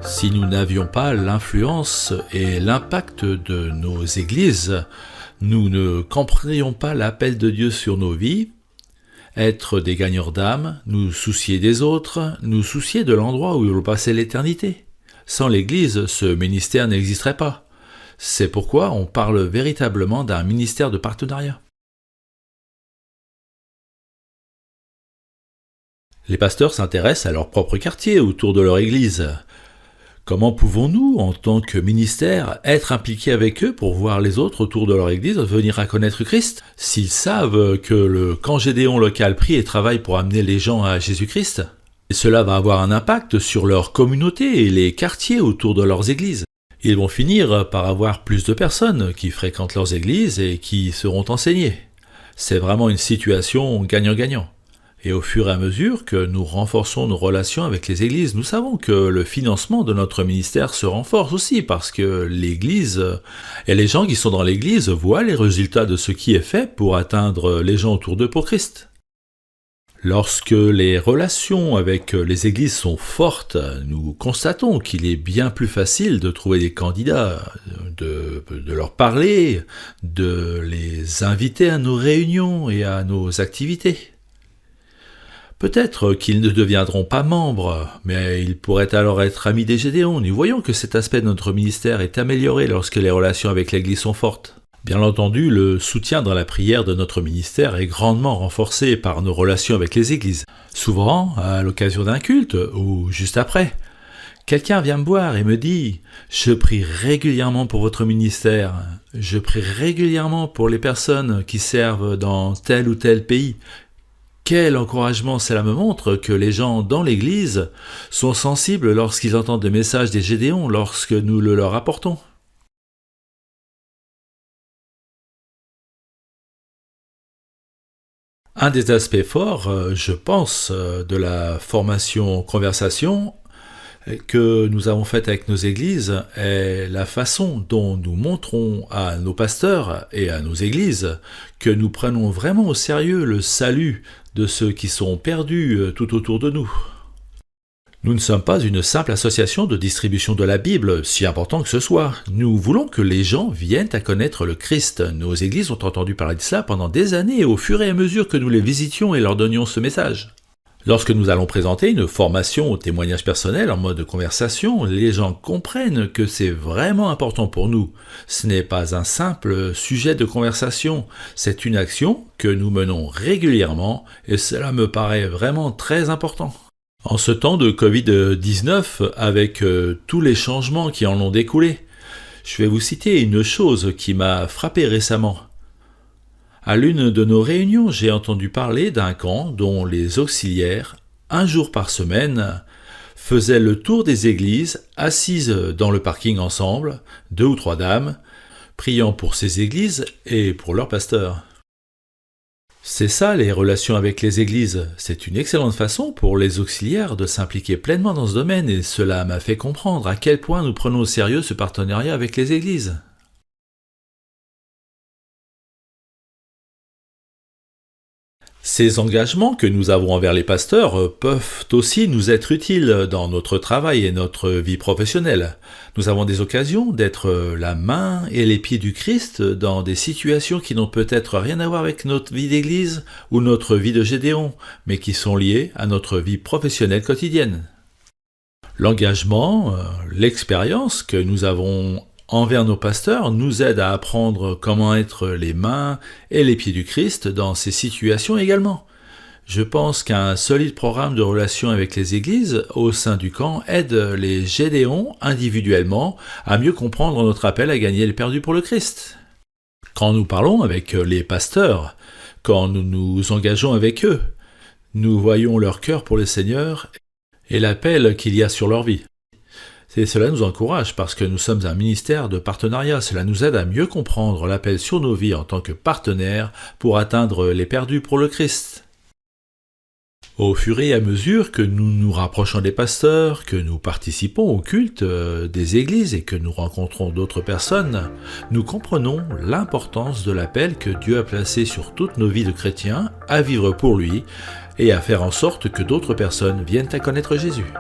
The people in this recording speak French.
Si nous n'avions pas l'influence et l'impact de nos églises, nous ne comprendrions pas l'appel de Dieu sur nos vies, être des gagneurs d'âme, nous soucier des autres, nous soucier de l'endroit où nous allons passer l'éternité. Sans l'Église, ce ministère n'existerait pas. C'est pourquoi on parle véritablement d'un ministère de partenariat. Les pasteurs s'intéressent à leur propre quartier autour de leur Église. Comment pouvons-nous, en tant que ministère, être impliqués avec eux pour voir les autres autour de leur Église venir à connaître Christ, s'ils savent que le camp Gédéon local prie et travaille pour amener les gens à Jésus-Christ? Et cela va avoir un impact sur leur communauté et les quartiers autour de leurs églises. Ils vont finir par avoir plus de personnes qui fréquentent leurs églises et qui seront enseignées. C'est vraiment une situation gagnant-gagnant. Et au fur et à mesure que nous renforçons nos relations avec les églises, nous savons que le financement de notre ministère se renforce aussi parce que l'église et les gens qui sont dans l'église voient les résultats de ce qui est fait pour atteindre les gens autour d'eux pour Christ. Lorsque les relations avec les églises sont fortes, nous constatons qu'il est bien plus facile de trouver des candidats, de leur parler, de les inviter à nos réunions et à nos activités. Peut-être qu'ils ne deviendront pas membres, mais ils pourraient alors être amis des Gédéons. Nous voyons que cet aspect de notre ministère est amélioré lorsque les relations avec l'Église sont fortes. Bien entendu, le soutien dans la prière de notre ministère est grandement renforcé par nos relations avec les églises. Souvent, à l'occasion d'un culte, ou juste après, quelqu'un vient me voir et me dit « Je prie régulièrement pour votre ministère, je prie régulièrement pour les personnes qui servent dans tel ou tel pays. » Quel encouragement cela me montre que les gens dans l'Église sont sensibles lorsqu'ils entendent des messages des Gédéons, lorsque nous le leur apportons. Un des aspects forts, je pense, de la formation conversation que nous avons faite avec nos églises est la façon dont nous montrons à nos pasteurs et à nos églises que nous prenons vraiment au sérieux le salut de ceux qui sont perdus tout autour de nous. Nous ne sommes pas une simple association de distribution de la Bible, si important que ce soit. Nous voulons que les gens viennent à connaître le Christ. Nos églises ont entendu parler de cela pendant des années au fur et à mesure que nous les visitions et leur donnions ce message. Lorsque nous allons présenter une formation au témoignage personnel en mode conversation, les gens comprennent que c'est vraiment important pour nous. Ce n'est pas un simple sujet de conversation, c'est une action que nous menons régulièrement et cela me paraît vraiment très important. En ce temps de Covid-19, avec tous les changements qui en ont découlé, je vais vous citer une chose qui m'a frappé récemment. À l'une de nos réunions, j'ai entendu parler d'un camp dont les auxiliaires, un jour par semaine, faisaient le tour des églises, assises dans le parking ensemble, 2 ou 3 dames, priant pour ces églises et pour leurs pasteurs. C'est ça les relations avec les églises. C'est une excellente façon pour les auxiliaires de s'impliquer pleinement dans ce domaine et cela m'a fait comprendre à quel point nous prenons au sérieux ce partenariat avec les églises. Ces engagements que nous avons envers les pasteurs peuvent aussi nous être utiles dans notre travail et notre vie professionnelle. Nous avons des occasions d'être la main et les pieds du Christ dans des situations qui n'ont peut-être rien à voir avec notre vie d'église ou notre vie de Gédéon, mais qui sont liées à notre vie professionnelle quotidienne. L'engagement, l'expérience que nous avons envers nos pasteurs nous aide à apprendre comment être les mains et les pieds du Christ dans ces situations également. Je pense qu'un solide programme de relations avec les églises au sein du camp aide les Gédéons individuellement à mieux comprendre notre appel à gagner les perdus pour le Christ. Quand nous parlons avec les pasteurs, quand nous nous engageons avec eux, nous voyons leur cœur pour le Seigneur et l'appel qu'il y a sur leur vie. Et cela nous encourage parce que nous sommes un ministère de partenariat. Cela nous aide à mieux comprendre l'appel sur nos vies en tant que partenaires pour atteindre les perdus pour le Christ. Au fur et à mesure que nous nous rapprochons des pasteurs, que nous participons au culte des églises et que nous rencontrons d'autres personnes, nous comprenons l'importance de l'appel que Dieu a placé sur toutes nos vies de chrétiens à vivre pour lui et à faire en sorte que d'autres personnes viennent à connaître Jésus.